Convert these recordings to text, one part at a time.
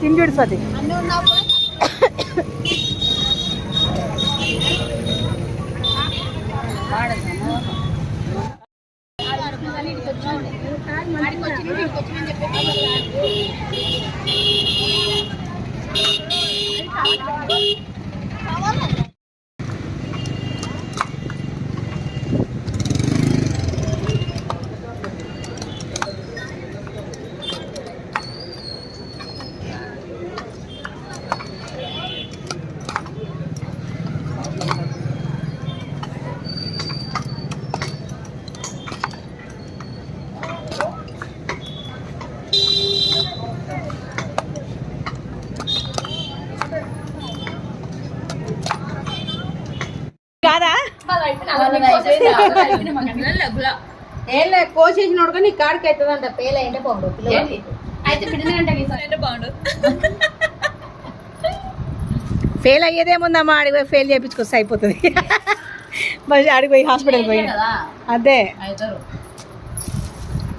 తిండి స్వాతి కాదా ఏం లేదు కోసేసినోడు కానీ కాడికి అవుతుందంట పేల ఏంటే బాగుండు అయితే పిడినంటే బాగుండు ఫెయిల్ అయ్యేదేముందమ్మా ఆడికి పోయి ఫెయిల్ చేయించుకొస్తే అయిపోతుంది మరి ఆడికి పోయి హాస్పిటల్ పోయి అదే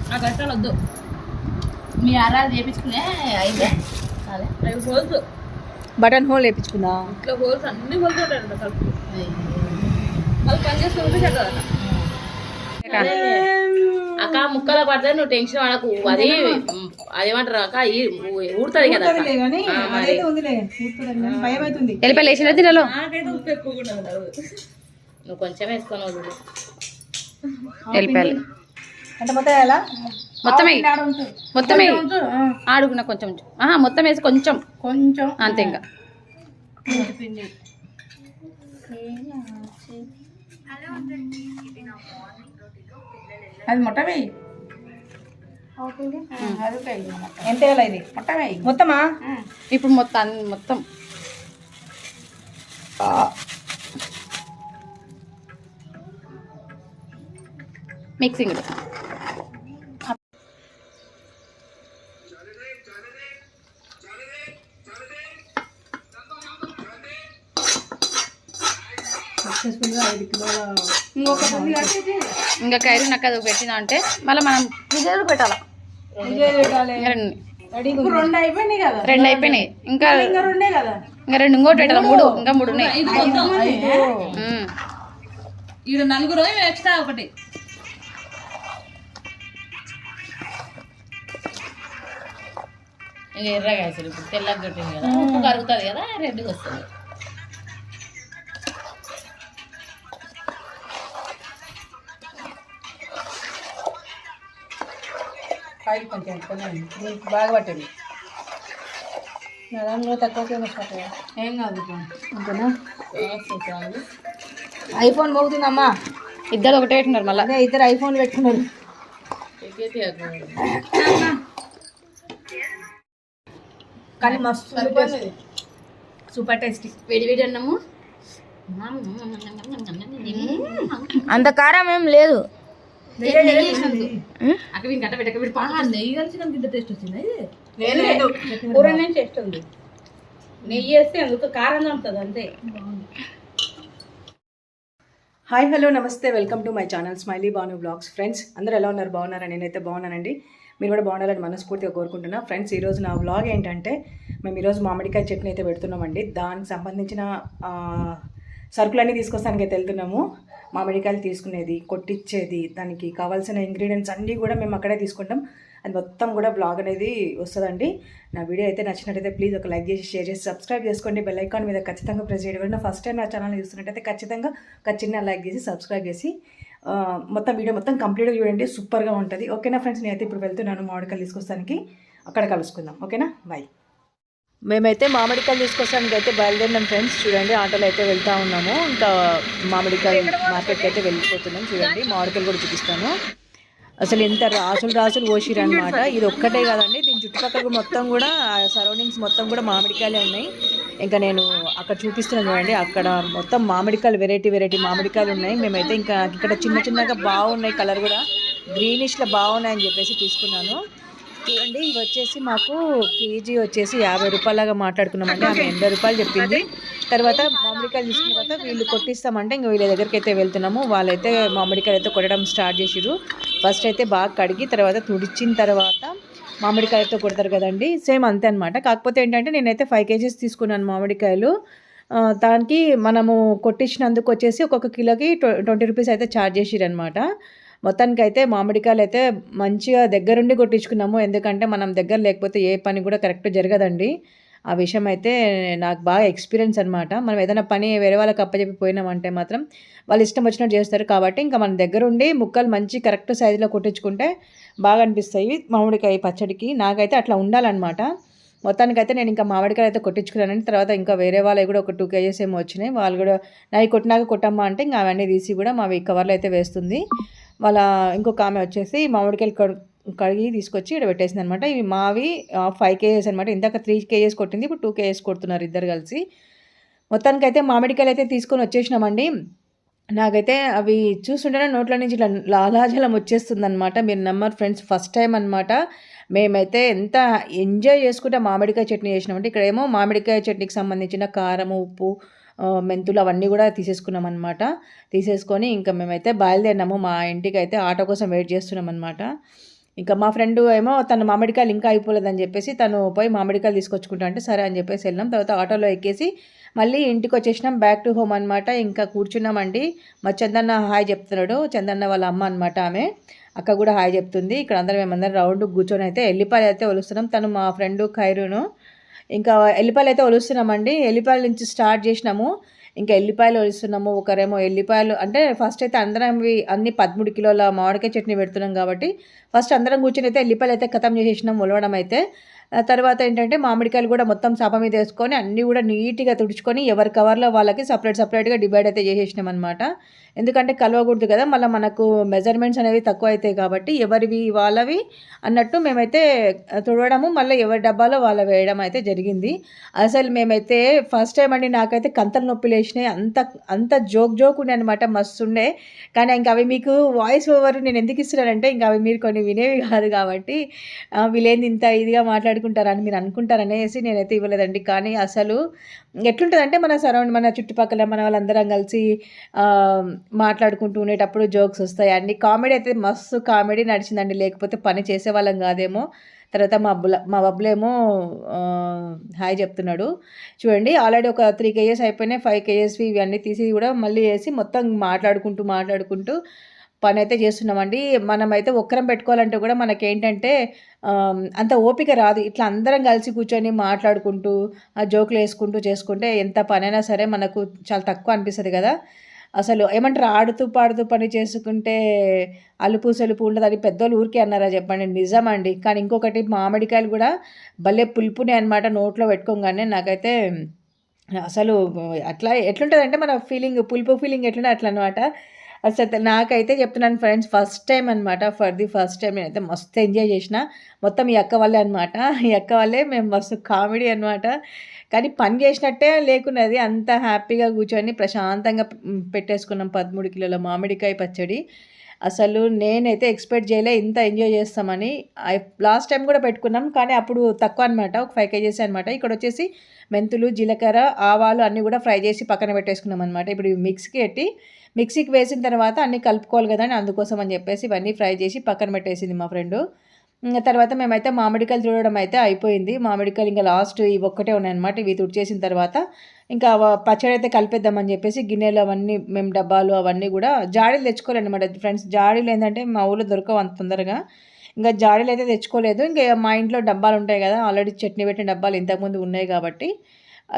నాకు అట్లా వద్దు మీ ఆరాలు చేయించుకునే అయితే హోల్స్ బటన్ హోల్ వేయించుకుందా ఇట్లా హోల్స్ అన్ని హోల్స్ ఉంటాయంట కలుపు వాళ్ళు పని చేసుకుంటే అక్క ముక్కల పడితే నువ్వు టెన్షన్ పడకు అది అదేమంటారు అక్క ఊడుతుంది కదా వెళ్ళిపోయి లేచిన తినలో నువ్వు కొంచెం వేసుకొని వెళ్ళిపోయాలి అంటే మొత్తం ఎలా మొత్తం ఆడుకున్నా కొంచెం మొత్తం వేసి కొంచెం కొంచెం అంతే ఇంకా అది మొట్టమే ఎంత ఇది మొట్టమే మొత్తమా ఇప్పుడు మొత్తం మిక్సింగ్ ఇంకా కైరు నాకు అది పెట్టినా అంటే మళ్ళీ మనం విజయ్ పెట్టాలా రెండు అయిపోయినాయి ఇంకా రెండు ఇంకోటి పెట్టాలి ఇంకా మూడు ఉన్నాయి ఈడ నలుగురు ఎక్స్ట్రా ఒకటి ఇంకా ఎర్రగా అసలు ఇప్పుడు తెల్లగా కొట్టింది కదా ఉప్పు కరుగుతుంది కదా రెడ్గా వస్తుంది కాయలు కొంచెం దీనికి బాగా పట్టింది దానిలో తక్కువ ఏం కాదు అంతేనా ఐఫోన్ మోగుతుందమ్మా ఇద్దరు ఒకటే పెట్టున్నారు మళ్ళీ అదే ఇద్దరు ఐఫోన్ పెట్టుకున్నారు కానీ మస్తు సూపర్ టేస్టీ వేడి అన్నము అంత కారం ఏం లేదు అక్కడ గట్ట పెట్టక నెయ్యి కలిసినంత ఇంత టేస్ట్ వచ్చింది లేదు కూర టేస్ట్ ఉంది నెయ్యి వేస్తే అందుకు కారం చంపుతుంది అంతే hi hello namaste welcome to my channel Smiley Banu vlogs friends అందరూ ఎలా ఉన్నారు బాగున్నారా నేనైతే బాగున్నానండి మీరు కూడా బాగుండాలని మనస్ఫూర్తిగా కోరుకుంటున్నా ఫ్రెండ్స్ ఈరోజు నా వ్లాగ్ ఏంటంటే మేము ఈరోజు మామిడికాయ చట్నీ అయితే పెడుతున్నామండి దానికి సంబంధించిన సరుకులన్నీ తీసుకొస్తానికి అయితే వెళ్తున్నాము మామిడికాయలు తీసుకునేది కొట్టించేది దానికి కావాల్సిన ఇంగ్రీడియంట్స్ అన్నీ కూడా మేము అక్కడే తీసుకుంటాం అది మొత్తం కూడా బ్లాగ్ అనేది వస్తుందండి నా వీడియో అయితే నచ్చినట్టయితే ప్లీజ్ ఒక లైక్ చేసి షేర్ చేసి సబ్స్క్రైబ్ చేసుకోండి బెల్ ఐకాన్ మీద ఖచ్చితంగా ప్రెస్ చేయడం ఫస్ట్ టైం నా ఛానల్ చూస్తున్నట్టయితే ఖచ్చితంగా ఒక చిన్న లైక్ చేసి సబ్స్క్రైబ్ చేసి మొత్తం వీడియో మొత్తం కంప్లీట్గా చూడండి సూపర్గా ఉంటుంది ఓకేనా ఫ్రెండ్స్ నేనైతే ఇప్పుడు వెళ్తున్నాను మామిడికాయలు తీసుకొస్తానికి అక్కడ కలుసుకుందాం ఓకేనా బాయ్ మేమైతే మామిడికాయలు తీసుకొస్తానికి అయితే బయలుదేరినాం ఫ్రెండ్స్ చూడండి ఆటోలో అయితే వెళ్తూ ఉన్నాము ఇంకా మామిడికాయ మార్కెట్కి అయితే వెళ్ళిపోతున్నాం చూడండి మామిడికాయలు కూడా చూపిస్తాను అసలు ఎంత రాసులు పోసిరు అనమాట ఇది ఒక్కటే కాదండి దీని చుట్టుపక్కల మొత్తం కూడా సరౌండింగ్స్ మొత్తం కూడా మామిడికాయలే ఉన్నాయి ఇంకా నేను అక్కడ చూపిస్తున్నాను చూడండి అక్కడ మొత్తం మామిడికాయలు వెరైటీ మామిడికాయలు ఉన్నాయి మేమైతే ఇంకా ఇక్కడ చిన్నగా బాగున్నాయి కలర్ కూడా గ్రీనిష్లో బాగున్నాయని చెప్పేసి తీసుకున్నాను చూడండి ఇవి వచ్చేసి మాకు కేజీ వచ్చేసి 50 రూపాయలాగా మాట్లాడుకున్నామంటే ఆమె 80 రూపాయలు చెప్పింది తర్వాత మామిడికాయలు తీసుకున్న తర్వాత వీళ్ళు కొట్టిస్తామంటే ఇంకా వీళ్ళ దగ్గరికి అయితే వెళ్తున్నాము వాళ్ళైతే మామిడికాయలు అయితే కొట్టడం స్టార్ట్ చేసిరు ఫస్ట్ అయితే బాగా కడిగి తర్వాత తుడిచిన తర్వాత మామిడికాయలతో కొడతారు కదండి, సేమ్ అంతే అనమాట. కాకపోతే ఏంటంటే నేనైతే 5 కేజీస్ తీసుకున్నాను మామిడికాయలు. దానికి మనము కొట్టించినందుకు వచ్చేసి ఒక్కొక్క కిలోకి 20 రూపీస్ అయితే ఛార్జ్ చేసిరనమాట. మొత్తానికైతే మామిడికాయలైతే మంచిగా దగ్గరుండి కొట్టించుకున్నాము. ఎందుకంటే మనం దగ్గర లేకపోతే ఏ పని కూడా కరెక్ట్ జరగదండి. ఆ విషయం అయితే నాకు బాగా ఎక్స్‌పీరియన్స్ అనమాట. మనం ఏదైనా పని వేరే వాళ్ళకి అప్పజెప్పి పోయినామంటే మాత్రం వాళ్ళు ఇష్టం వచ్చినట్టు చేస్తారు. కాబట్టి ఇంకా మన దగ్గరుండి ముక్కలు మంచి కరెక్ట్ సైజులో కొట్టించుకుంటే బాగా అనిపిస్తాయి మామిడికాయ పచ్చడికి. నాకైతే అట్లా ఉండాలనమాట. మొత్తానికైతే నేను ఇంకా మామిడికాయలు అయితే కొట్టించుకున్నానండి. తర్వాత ఇంకా వేరే వాళ్ళవి కూడా ఒక 2 కేజీస్ ఏమో వచ్చినాయి. వాళ్ళు కూడా నాయి కొట్టినాక కొట్టమ్మా అంటే ఇంకా అవన్నీ తీసి కూడా మావి కవర్లో అయితే వేస్తుంది. వాళ్ళ ఇంకొక ఆమె వచ్చేసి మామిడికాయలు కడిగి తీసుకొచ్చి ఇక్కడ పెట్టేసిందనమాట. ఇవి మావి 5 కేజీస్ అనమాట. ఇందాక 3 కేజీస్ కొట్టింది, ఇప్పుడు 2 కేజీస్ కొడుతున్నారు ఇద్దరు కలిసి. మొత్తానికైతే మామిడికాయలు అయితే తీసుకొని వచ్చేసినామండి. నాకైతే అవి చూస్తుంటేనే నోట్లో నుంచి ఇట్లా లాలాజలం వచ్చేస్తుందనమాట. మీరు నమ్మరు ఫ్రెండ్స్, ఫస్ట్ టైం అనమాట. మేమైతే ఎంత ఎంజాయ్ చేసుకుంటే మామిడికాయ చట్నీ చేసినామంటే, ఇక్కడేమో మామిడికాయ చట్నీకి సంబంధించిన కారం, ఉప్పు, మెంతులు అవన్నీ కూడా తీసేసుకున్నామన్నమాట. తీసేసుకొని ఇంకా మేమైతే బయలుదేరినాము. మా ఇంటికైతే ఆటో కోసం వెయిట్ చేస్తున్నామన్నమాట. ఇంకా మా ఫ్రెండ్ ఏమో తన మామిడికాయలు ఇంకా అయిపోలేదని చెప్పేసి తను పోయి మామిడికాయలు తీసుకొచ్చుకుంటా అంటే సరే అని చెప్పేసి వెళ్ళినాం. తర్వాత ఆటోలో ఎక్కేసి మళ్ళీ ఇంటికి వచ్చేసినాం. బ్యాక్ టు హోమ్ అనమాట. ఇంకా కూర్చున్నామండి. మా చందన్న హాయ్ చెప్తున్నాడు. చందన్న వాళ్ళ అమ్మ అనమాట ఆమె. అక్క కూడా హాయ్ చెప్తుంది. ఇక్కడ మేమందరం రౌండ్ కూర్చొని అయితే ఎల్లిపాయలు అయితే ఒలుస్తున్నాం. తను మా ఫ్రెండ్ ఖైరును. ఇంకా ఎల్లిపాయలు అయితే ఒలుస్తున్నామండి. ఎల్లిపాయల నుంచి స్టార్ట్ చేసినాము. ఇంకా ఎల్లిపాయలు ఒలుస్తున్నాము. ఒకరేమో ఎల్లిపాయలు అంటే ఫస్ట్ అయితే అందరం అన్ని 13 కిలోల మామిడికాయ చట్నీ పెడుతున్నాం కాబట్టి ఫస్ట్ అందరం కూర్చొని అయితే ఎల్లిపాయలు అయితే ఖతం చేసేసినాం ఒలవడం అయితే. తర్వాత ఏంటంటే మామిడికాయలు కూడా మొత్తం చాప మీద వేసుకొని అన్నీ కూడా నీట్గా తుడుచుకొని ఎవరి కవర్లో వాళ్ళకి సపరేట్గా డివైడ్ అయితే చేసేసినాం అనమాట. ఎందుకంటే కలవకూడదు కదా, మళ్ళీ మనకు మెజర్మెంట్స్ అనేవి తక్కువ అవుతాయి కాబట్టి ఎవరివి వాళ్ళవి అన్నట్టు మేమైతే తుడవడము, మళ్ళీ ఎవరి డబ్బాలో వాళ్ళ వేయడం అయితే జరిగింది. అసలు మేమైతే ఫస్ట్ టైం అండి, నాకైతే కంతలు నొప్పి లేచినాయి. అంత జోక్ ఉండే అనమాట, మస్తు ఉండే. కానీ ఇంకా అవి మీకు వాయిస్ ఓవర్ నేను ఎందుకు ఇస్తున్నానంటే ఇంకా అవి మీరు కొన్ని వినేవి కాదు కాబట్టి వీళ్ళేంది ఇంత ఇదిగా మాట్లాడుకుంటారని మీరు అనుకుంటారనేసి నేనైతే ఇవ్వలేదండి. కానీ అసలు ఎట్లుంటుందంటే మన చుట్టుపక్కల మన వాళ్ళందరం కలిసి మాట్లాడుకుంటూ ఉండేటప్పుడు జోక్స్ వస్తాయి. అన్ని కామెడీ అయితే మస్తు కామెడీ నడిచిందండి. లేకపోతే పని చేసేవాళ్ళం కాదేమో. తర్వాత మా బబ్బులేమో హాయ్ చెప్తున్నాడు. చూడండి ఆల్రెడీ ఒక 3 కేజెస్ అయిపోయినాయి. 5 కేజెస్వి ఇవన్నీ తీసి కూడా మళ్ళీ వేసి మొత్తం మాట్లాడుకుంటూ పని అయితే చేస్తున్నామండి. మనమైతే ఒక్కరం పెట్టుకోవాలంటే కూడా మనకేంటంటే అంత ఓపిక రాదు. ఇట్లా అందరం కలిసి కూర్చొని మాట్లాడుకుంటూ జోకులు వేసుకుంటూ చేసుకుంటే ఎంత పనైనా సరే మనకు చాలా తక్కువ అనిపిస్తుంది కదా. అసలు ఏమంటారు, ఆడుతూ పాడుతూ పని చేసుకుంటే అలుపు సలుపు ఉండదు అని పెద్దోళ్ళు ఊరికే అన్నారా చెప్పండి. నిజమండి. కానీ ఇంకొకటి మామిడికాయలు కూడా భలే పులుపునే అనమాట. నోట్లో పెట్టుకోగానే నాకైతే అసలు అట్లా ఎట్లుంటుందంటే మన పులుపు ఫీలింగ్ ఎట్లుంటే అట్లా అనమాట. అసలు నాకైతే చెప్తున్నాను ఫ్రెండ్స్, ఫస్ట్ టైం అనమాట. ఫస్ట్ టైం నేనైతే మస్తు ఎంజాయ్ చేసిన. మొత్తం ఈ అక్క వల్లే అనమాట. ఈ అక్క వల్లే మేము మస్తు కామెడీ అనమాట. కానీ పని చేసినట్టే లేకున్నది. అంత హ్యాపీగా కూర్చొని ప్రశాంతంగా పెట్టేసుకున్నాం 13 కిలోల మామిడికాయ పచ్చడి. అసలు నేనైతే ఎక్స్పెక్ట్ చేయలే ఇంత ఎంజాయ్ చేస్తామని. లాస్ట్ టైం కూడా పెట్టుకున్నాం కానీ అప్పుడు తక్కువ అనమాట, ఒక 5 కేజీస్ అనమాట. ఇక్కడ వచ్చేసి మెంతులు, జీలకర్ర, ఆవాలు అన్నీ కూడా ఫ్రై చేసి పక్కన పెట్టేసుకున్నాం అనమాట. ఇప్పుడు మిక్సీకి వేసిన తర్వాత అన్నీ కలుపుకోవాలి కదా అని అందుకోసం అని చెప్పేసి ఇవన్నీ ఫ్రై చేసి పక్కన పెట్టేసింది మా ఫ్రెండు. తర్వాత మేమైతే మామిడికాయలు తుడవడం అయితే అయిపోయింది. మామిడికాయలు ఇంకా లాస్ట్ ఇవి ఒక్కటే ఉన్నాయన్నమాట. ఇవి తుడిచేసిన తర్వాత ఇంకా పచ్చడి అయితే కలిపేద్దామని చెప్పేసి గిన్నెలు అవన్నీ మేము డబ్బాలు అవన్నీ కూడా జాడీలు తెచ్చుకోలేదన్నమాట ఫ్రెండ్స్. జాడీలు ఏంటంటే మా ఊళ్ళో దొరకవు అంత తొందరగా. ఇంకా జాడీలు అయితే తెచ్చుకోలేదు. ఇంకా మా ఇంట్లో డబ్బాలు ఉంటాయి కదా, ఆల్రెడీ చట్నీ పెట్టిన డబ్బాలు ఇంతకుముందు ఉన్నాయి కాబట్టి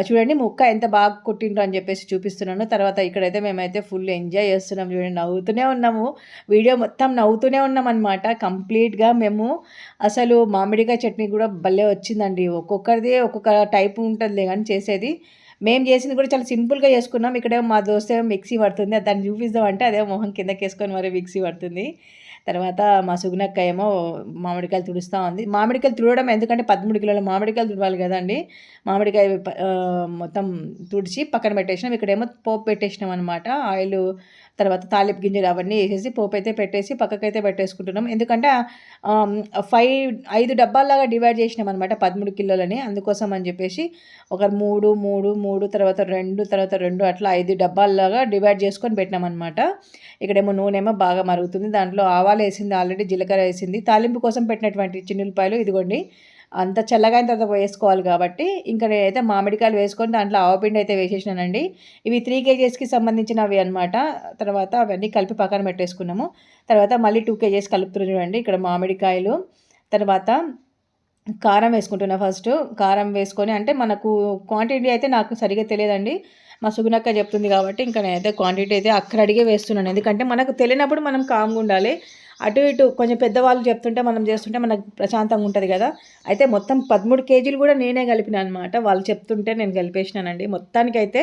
చూడండి ముక్క ఎంత బాగా కొట్టిండ్రు అని చెప్పేసి చూపిస్తున్నాను. తర్వాత ఇక్కడైతే మేమైతే ఫుల్ ఎంజాయ్ చేస్తున్నాం. చూడండి నవ్వుతూనే ఉన్నాము, వీడియో మొత్తం నవ్వుతూనే ఉన్నాం అనమాట కంప్లీట్గా. మేము అసలు మామిడికాయ చట్నీ కూడా భలే వచ్చిందండి. ఒక్కొక్కరిది ఒక్కొక్క టైప్ ఉంటుందిలే కానీ చేసేది. మేము చేసింది కూడా చాలా సింపుల్గా చేసుకున్నాం. ఇక్కడే మా దోస్త్ ఏమో మిక్సీ పడుతుంది, దాన్ని చూపిస్తామంటే అదే మొహం కిందకి వేసుకొని మరి మిక్సీ పడుతుంది. తర్వాత మా సుగునక్క ఏమో మామిడికాయలు తుడుస్తూ ఉంది. మామిడికాయలు తుడవడం ఎందుకంటే 13 కిలోల మామిడికాయలు తుడవాలి కదండి. మామిడికాయ మొత్తం తుడిచి పక్కన పెట్టేసినాం. ఇక్కడేమో పోపు పెట్టేసినాం అనమాట. ఆయిల్ తర్వాత తాలింపు గింజలు అవన్నీ వేసేసి పోపు అయితే పెట్టేసి పక్కకైతే పెట్టేసుకుంటున్నాం. ఎందుకంటే 5 డబ్బాల్లాగా డివైడ్ చేసినాం అనమాట 13 కిలోలని. అందుకోసం అని చెప్పేసి ఒక 3, 3, 3 తర్వాత 2 తర్వాత 2 అట్లా 5 డబ్బాల్లాగా డివైడ్ చేసుకొని పెట్టినామన్నమాట. ఇక్కడేమో నూనె బాగా మరుగుతుంది. దాంట్లో ఆవాలు వేసింది, ఆల్రెడీ జీలకర్ర వేసింది. తాలింపు కోసం పెట్టినటువంటి చిన్నులపాయలు ఇదిగోండి. అంత చల్లగా అయిన తర్వాత వేసుకోవాలి కాబట్టి ఇంకా నేనైతే మామిడికాయలు వేసుకొని దాంట్లో ఆవపిండి అయితే వేసేసినానండి. ఇవి 3 కేజీస్కి సంబంధించినవి అనమాట. తర్వాత అవన్నీ కలిపి పక్కన పెట్టేసుకున్నాము. తర్వాత మళ్ళీ 2 కేజీస్ కలుపుతున్నాను చూడండి. ఇక్కడ మామిడికాయలు, తర్వాత కారం వేసుకుంటున్నా. ఫస్ట్ కారం వేసుకొని, అంటే మనకు క్వాంటిటీ అయితే నాకు సరిగ్గా తెలియదండి, మా సుగుణక్క చెప్తుంది కాబట్టి ఇంకా నేనైతే క్వాంటిటీ అయితే అక్కడ అడిగే వేస్తున్నాను. ఎందుకంటే మనకు తెలియనప్పుడు మనం కామ్గా ఉండాలి. అటు ఇటు కొంచెం పెద్దవాళ్ళు చెప్తుంటే మనం చేస్తుంటే మనకు ప్రశాంతంగా ఉంటుంది కదా. అయితే మొత్తం 13 కేజీలు కూడా నేనే కలిపిన అనమాట. వాళ్ళు చెప్తుంటే నేను కలిపేసినానండి. మొత్తానికైతే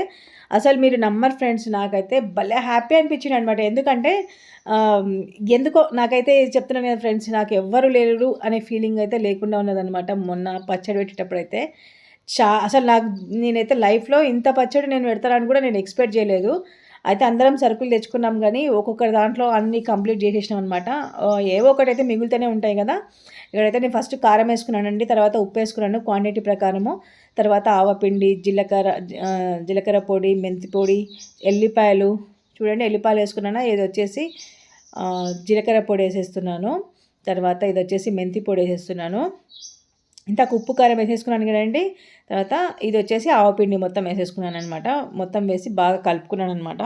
అసలు మీరు నమ్మరు ఫ్రెండ్స్, నాకైతే భలే హ్యాపీ అనిపించింది అనమాట. ఎందుకంటే ఎందుకో నాకైతే చెప్తున్నాను కదా ఫ్రెండ్స్, నాకు ఎవ్వరు లేరు అనే ఫీలింగ్ అయితే లేకుండా ఉన్నదనమాట. మొన్న పచ్చడి పెట్టేటప్పుడు అయితే అసలు నేనైతే లైఫ్లో ఇంత పచ్చడి నేను పెడతానని కూడా నేను ఎక్స్పెక్ట్ చేయలేదు. అయితే అందరం సరుకులు తెచ్చుకున్నాం కానీ ఒక్కొక్కరి దాంట్లో అన్నీ కంప్లీట్ చేసేసినాం అనమాట. ఏవో ఒకటైతే మిగులుతూనే ఉంటాయి కదా. ఇక్కడైతే నేను ఫస్ట్ కారం వేసుకున్నానండి, తర్వాత ఉప్పు వేసుకున్నాను క్వాంటిటీ ప్రకారము. తర్వాత ఆవపిండి, జీలకర్ర పొడి, మెంతి పొడి, ఎల్లిపాయలు చూడండి, ఎల్లిపాయలు వేసుకున్నాను. ఇది వచ్చేసి జీలకర్ర పొడి వేసేస్తున్నాను. తర్వాత ఇది వచ్చేసి మెంతి పొడి వేసేస్తున్నాను. ఇంతకు ఉప్పు కారం వేసేసుకున్నాను కదండి. తర్వాత ఇది వచ్చేసి ఆవపిండి మొత్తం వేసేసుకున్నాను అనమాట. మొత్తం వేసి బాగా కలుపుకున్నాను అనమాట.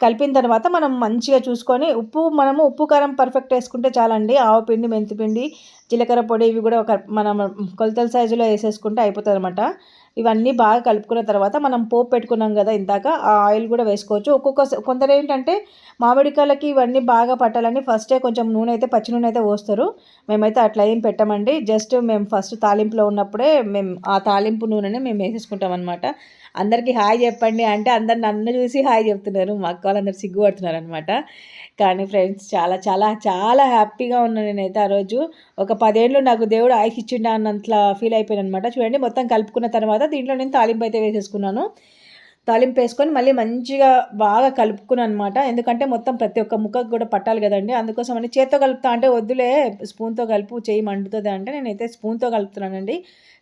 కలిపిన తర్వాత మనం మంచిగా చూసుకొని ఉప్పు కారం పర్ఫెక్ట్ వేసుకుంటే చాలండి. ఆవపిండి, మెంతిపిండి, జీలకర్ర పొడి ఇవి కూడా మనం కొలతల సైజులో వేసేసుకుంటే అయిపోతుంది అనమాట. ఇవన్నీ బాగా కలుపుకున్న తర్వాత మనం పోపు పెట్టుకున్నాం కదా ఇందాక, ఆ ఆయిల్ కూడా వేసుకోవచ్చు. కొందరు ఏంటంటే మామిడికాయలకి ఇవన్నీ బాగా పట్టాలని ఫస్టే కొంచెం నూనె అయితే పచ్చి నూనె అయితే పోస్తారు. మేమైతే అట్లా ఏం పెట్టమండి. జస్ట్ మేము ఫస్ట్ తాలింపులో ఉన్నప్పుడే మేము ఆ తాలింపు నూనెని మేము వేసేసుకుంటాం అనమాట. అందరికీ హాయ్ చెప్పండి అంటే అందరు నన్ను చూసి హాయ్ చెప్తున్నారు. మా అక్క వాళ్ళందరూ సిగ్గుపడుతున్నారు అనమాట. కానీ ఫ్రెండ్స్ చాలా చాలా చాలా హ్యాపీగా ఉన్నాను నేనైతే ఆ రోజు. ఒక 10 ఏళ్ళు నాకు దేవుడు ఆయుష్ ఇచ్చిండా అన్నట్లా ఫీల్ అయిపోయాను అనమాట. చూడండి, మొత్తం కలుపుకున్న తర్వాత దీంట్లో నేను తాలింపు అయితే వేసేసుకున్నాను. తాలింపు వేసుకొని మళ్ళీ మంచిగా బాగా కలుపుకున్నాను అనమాట. ఎందుకంటే మొత్తం ప్రతి ఒక్క ముక్కకు కూడా పట్టాలి కదండి. అందుకోసం అని చేత్తో కలుపుతా అంటే వద్దులే స్పూన్తో కలుపు, చేయి మండుతుంది అంటే నేనైతే స్పూన్తో కలుపుతున్నానండి.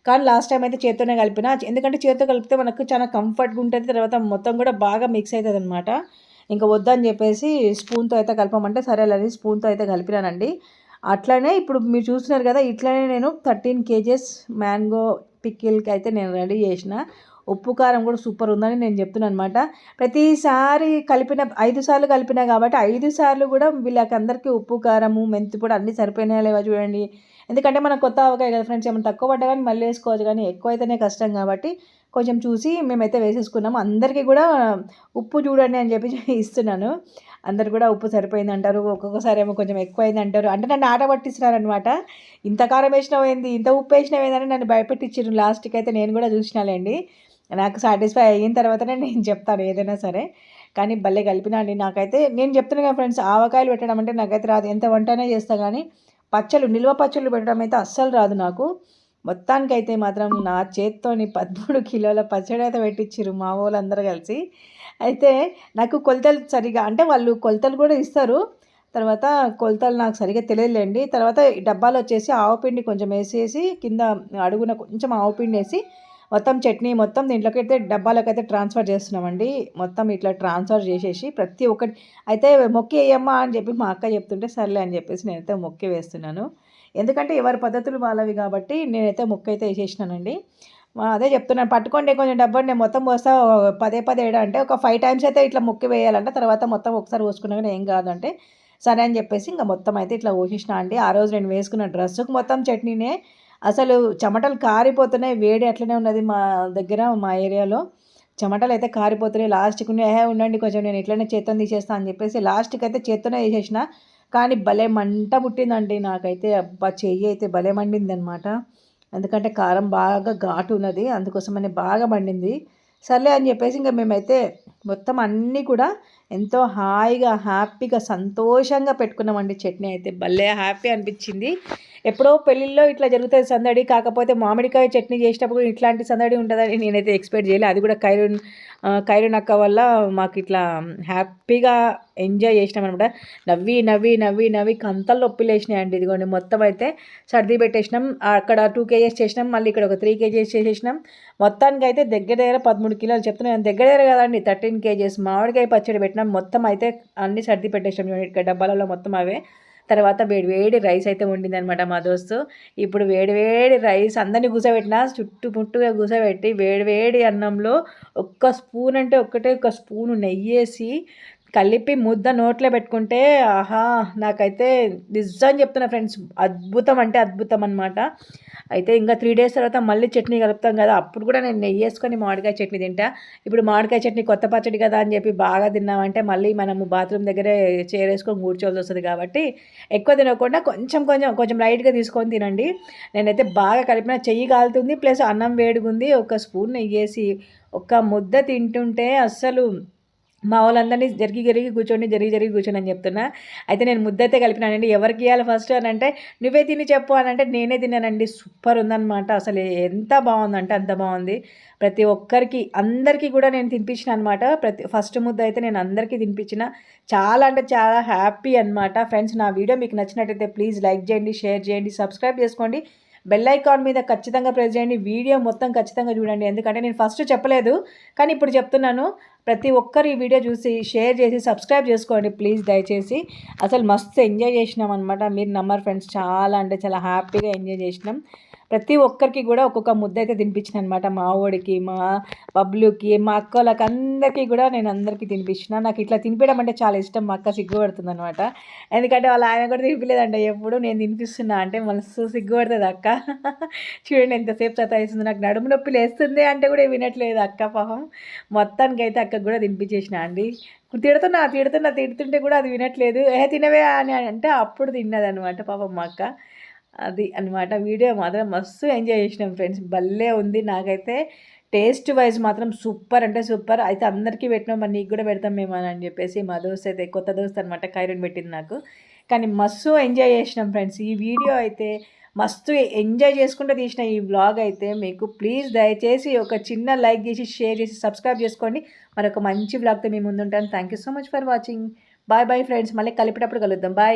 కానీ లాస్ట్ టైం అయితే చేత్తోనే కలిపిన. ఎందుకంటే చేత్తో కలిపితే మనకు చాలా కంఫర్ట్గా ఉంటుంది. తర్వాత మొత్తం కూడా బాగా మిక్స్ అవుతుంది అనమాట. ఇంకా వద్దని చెప్పేసి స్పూన్తో అయితే కలపమంటే సరే అని స్పూన్తో అయితే కలిపినానండి. అట్లనే ఇప్పుడు మీరు చూస్తున్నారు కదా, ఇట్లనే నేను 13 కేజెస్ మ్యాంగో పికిల్కి అయితే నేను రెడీ చేసిన. ఉప్పు కారం కూడా సూపర్ ఉందని నేను చెప్తున్నాను అనమాట. ప్రతిసారి 5 సార్లు కలిపినా కాబట్టి 5 సార్లు కూడా వీళ్ళకి అందరికీ ఉప్పు కారము మెంతి పొడి అన్నీ సరిపోయినాయా లేవా చూడండి. ఎందుకంటే మనం కొత్త ఆవకాయ కదా ఫ్రెండ్స్, ఏమైనా తక్కువ పడ్డా కానీ మళ్ళీ వేసుకోవచ్చు, కానీ ఎక్కువ అయితేనే కష్టం కాబట్టి కొంచెం చూసి మేమైతే వేసేసుకున్నాము. అందరికీ కూడా ఉప్పు చూడండి అని చెప్పి ఇస్తున్నాను. అందరు కూడా ఉప్పు సరిపోయింది అంటారు, ఒక్కొక్కసారి ఏమో కొంచెం ఎక్కువైంది అంటారు. అంటే నన్ను ఆట పట్టిస్తున్నారనమాట. ఇంత కారం వేసినవేంది, ఇంత ఉప్పు వేసినవేందని నన్ను భయపెట్టించారు. లాస్ట్కి అయితే నేను కూడా చూసినాలేండి. నాకు సాటిస్ఫై అయిన తర్వాతనే నేను చెప్తాను ఏదైనా సరే. కానీ భలే కలిపినా అండి. నాకైతే నేను చెప్తున్నాను కదా ఫ్రెండ్స్, ఆవకాయలు పెట్టడం అంటే నాకైతే రాదు. ఎంత వంటనే చేస్తా కానీ నిల్వ పచ్చళ్ళు పెట్టడం అయితే అస్సలు రాదు నాకు. మొత్తానికైతే మాత్రం నా చేత్తోని 13 కిలోల పచ్చడి అయితే పెట్టించారు మా వాళ్ళందరూ కలిసి. అయితే నాకు కొలతలు సరిగా, అంటే వాళ్ళు కొలతలు కూడా ఇస్తారు. తర్వాత కొలతలు నాకు సరిగ్గా తెలియదులేండి. తర్వాత ఈ డబ్బాలో వచ్చేసి ఆవపిండి కొంచెం వేసేసి కింద అడుగున కొంచెం ఆవపిండి వేసి మొత్తం చట్నీ మొత్తం దీంట్లోకైతే డబ్బాలోకైతే ట్రాన్స్ఫర్ చేస్తున్నామండి. మొత్తం ఇట్లా ట్రాన్స్ఫర్ చేసేసి ప్రతి ఒక్కటి అయితే మొక్కి వేయమ్మా అని చెప్పి మా అక్క చెప్తుంటే సర్లే అని చెప్పేసి నేనైతే మొక్కి వేస్తున్నాను. ఎందుకంటే ఎవరి పద్ధతులు వాళ్ళవి కాబట్టి నేనైతే మొక్క అయితే వేసేసినానండి. అదే చెప్తున్నాను, పట్టుకోండి కొంచెం డబ్బాని నేను మొత్తం పోస్తా పదే వేయడం అంటే ఒక 5 టైమ్స్ అయితే ఇట్లా మొక్కి వేయాలంటే తర్వాత మొత్తం ఒకసారి పోసుకున్నా కానీ ఏం కాదంటే సరే అని చెప్పేసి ఇంకా మొత్తం అయితే ఇట్లా పోసేసిన అండి. ఆ రోజు నేను వేసుకున్న డ్రెస్సుకు మొత్తం చట్నీనే. అసలు చెమటలు కారిపోతున్నాయి, వేడి అట్లనే ఉన్నది మా దగ్గర మా ఏరియాలో. చెమటలు అయితే కారిపోతున్నాయి. లాస్ట్కి ఉండండి కొంచెం నేను ఇట్లనే చేత్తో తీసేస్తాను అని చెప్పేసి లాస్ట్కి అయితే చేత్తోనే వేసేసిన. కానీ భలే మంట పుట్టిందండి నాకైతే. అబ్బా చెయ్యి అయితే భలే మండింది అనమాట. ఎందుకంటే కారం బాగా ఘాటు ఉన్నది, అందుకోసమని బాగా మండింది. సర్లే అని చెప్పేసి ఇంకా మేమైతే మొత్తం అన్నీ కూడా ఎంతో హాయిగా హ్యాపీగా సంతోషంగా పెట్టుకున్నామండి. చట్నీ అయితే భలే హ్యాపీ అనిపించింది. ఎప్పుడో పెళ్ళిళ్ళలో ఇట్లా జరుగుతుంది సందడి. కాకపోతే మామిడికాయ చట్నీ చేసేటప్పుడు ఇట్లాంటి సందడి ఉంటుందని నేనైతే ఎక్స్పెక్ట్ చేయలేదు. అది కూడా ఖైరూన్ అక్క వల్ల మాకు ఇట్లా హ్యాపీగా ఎంజాయ్ చేసినాం అనమాట. నవ్వి నవ్వి నవ్వి నవ్వి కంతలు నొప్పిలు వేసినాయండి. ఇదిగోండి మొత్తం అయితే సర్ది పెట్టేసినాం. అక్కడ 2 kgs చేసినాం, మళ్ళీ ఇక్కడ ఒక 3 kgs చేసేసినాం. మొత్తానికి అయితే దగ్గర 13 కిలోలు చెప్తున్నాను. దగ్గర కదండి 13 kgs మామిడికాయ పచ్చడి పెట్టినాం. మొత్తం అయితే అన్నీ సర్ది పెట్టేసినాం ఇక్కడ డబ్బాలలో మొత్తం అవే. తర్వాత వేడి రైస్ అయితే వండిందనమాట మా దోస్తు. ఇప్పుడు వేడి రైస్ అందరినీ కూర్చోబెట్టిన, చుట్టుముట్టుగా కూర్చోబెట్టి వేడి అన్నంలో ఒక్క స్పూన్ అంటే ఒక్క స్పూను నెయ్యేసి కలిపి ముద్ద నోట్లో పెట్టుకుంటే ఆహా, నాకైతే నిజం చెప్తున్నా ఫ్రెండ్స్, అద్భుతం అంటే అద్భుతం అనమాట. అయితే ఇంకా 3 days తర్వాత మళ్ళీ చట్నీ కలుపుతాం కదా, అప్పుడు కూడా నేను నెయ్యి వేసుకొని మామిడికాయ చట్నీ తింటా. ఇప్పుడు మామిడికాయ చట్నీ కొత్త పచ్చడి కదా అని చెప్పి బాగా తిన్నామంటే మళ్ళీ మనము బాత్రూమ్ దగ్గరే చేరేసుకొని కూర్చోవలసి వస్తుంది. కాబట్టి ఎక్కువ తినకుండా కొంచెం లైట్గా తీసుకొని తినండి. నేనైతే బాగా కలిపిన, చెయ్యి కాలుతుంది, ప్లస్ అన్నం వేడిగుంది. ఒక స్పూన్ నెయ్యి వేసి ఒక ముద్ద తింటుంటే అస్సలు మా వాళ్ళందరినీ జరిగి కూర్చొని అని చెప్తున్నా. అయితే నేను ముద్ద అయితే కలిపినానండి. ఎవరికి ఇవ్వాలి ఫస్ట్ అని అంటే నువ్వే తిని చెప్పు అని అంటే నేనే తిన్నానండి. సూపర్ ఉందన్నమాట. అసలు ఎంత బాగుందంటే అంత బాగుంది. ప్రతి ఒక్కరికి అందరికీ కూడా నేను తినిపించిన అనమాట. ఫస్ట్ ముద్ద అయితే నేను అందరికీ తినిపించిన. చాలా అంటే చాలా హ్యాపీ అనమాట. ఫ్రెండ్స్, నా వీడియో మీకు నచ్చినట్టయితే ప్లీజ్ లైక్ చేయండి, షేర్ చేయండి, సబ్స్క్రైబ్ చేసుకోండి. బెల్ ఐకాన్ మీద ఖచ్చితంగా ప్రెస్ చేయండి. వీడియో మొత్తం ఖచ్చితంగా చూడండి. ఎందుకంటే నేను ఫస్ట్ చెప్పలేదు, కానీ ఇప్పుడు చెప్తున్నాను. ప్రతి ఒక్కరు ఈ వీడియో చూసి షేర్ చేసి సబ్స్క్రైబ్ చేసుకోండి ప్లీజ్, దయచేసి. అసలు మస్తు ఎంజాయ్ చేసినాం అనమాట. మీరు నమ్మరు ఫ్రెండ్స్, చాలా అంటే చాలా హ్యాపీగా ఎంజాయ్ చేసినాం. ప్రతి ఒక్కరికి కూడా ఒక్కొక్క ముద్ద అయితే తినిపించిన అనమాట. మా ఓడికి, మా బబ్లుకి, మా అక్కలకి అందరికీ కూడా నేను అందరికీ తినిపించిన. నాకు ఇట్లా తినిపించడం అంటే చాలా ఇష్టం. మా అక్క సిగ్గుపడుతుంది అనమాట. ఎందుకంటే వాళ్ళ ఆయన కూడా తినిపించలేదంట. ఎప్పుడు నేను తినిపిస్తున్నా అంటే మనసు సిగ్గుపడుతుంది అక్క. చూడండి ఎంతసేపు సతాయిస్తుంది. నాకు నడుము నొప్పి లేస్తుంది అంటే కూడా వినట్లేదు అక్క పాపం. మొత్తానికి అయితే అక్కకు కూడా తినిపించేసిన అండి. తిడుతుంటే కూడా అది వినట్లేదు. తినవే అని అంటే అప్పుడు తిన్నదనమాట పాపం మా అక్క. అది అనమాట. వీడియో మాత్రం మస్తు ఎంజాయ్ చేసినాం ఫ్రెండ్స్. భలే ఉంది. నాకైతే టేస్ట్ వైజ్ మాత్రం సూపర్ అంటే సూపర్. అయితే అందరికీ పెట్టినాం, మరి నీకు కూడా పెడతాం మేము అని చెప్పేసి మా దోస్త్ అయితే, కొత్త దోస్త్ అనమాట, ఖైరూన్ పెట్టింది నాకు. కానీ మస్తు ఎంజాయ్ చేసినాం ఫ్రెండ్స్. ఈ వీడియో అయితే మస్తు ఎంజాయ్ చేసుకుంటూ తీసిన ఈ వ్లాగ్ అయితే మీకు ప్లీజ్ దయచేసి ఒక చిన్న లైక్ చేసి షేర్ చేసి సబ్స్క్రైబ్ చేసుకోండి. మరొక మంచి వ్లాగ్తో మీ ముందు ఉంటాను. Thank you so much for watching. Bye friends. మళ్ళీ కలిపేటప్పుడు కలుద్దాం. బాయ్.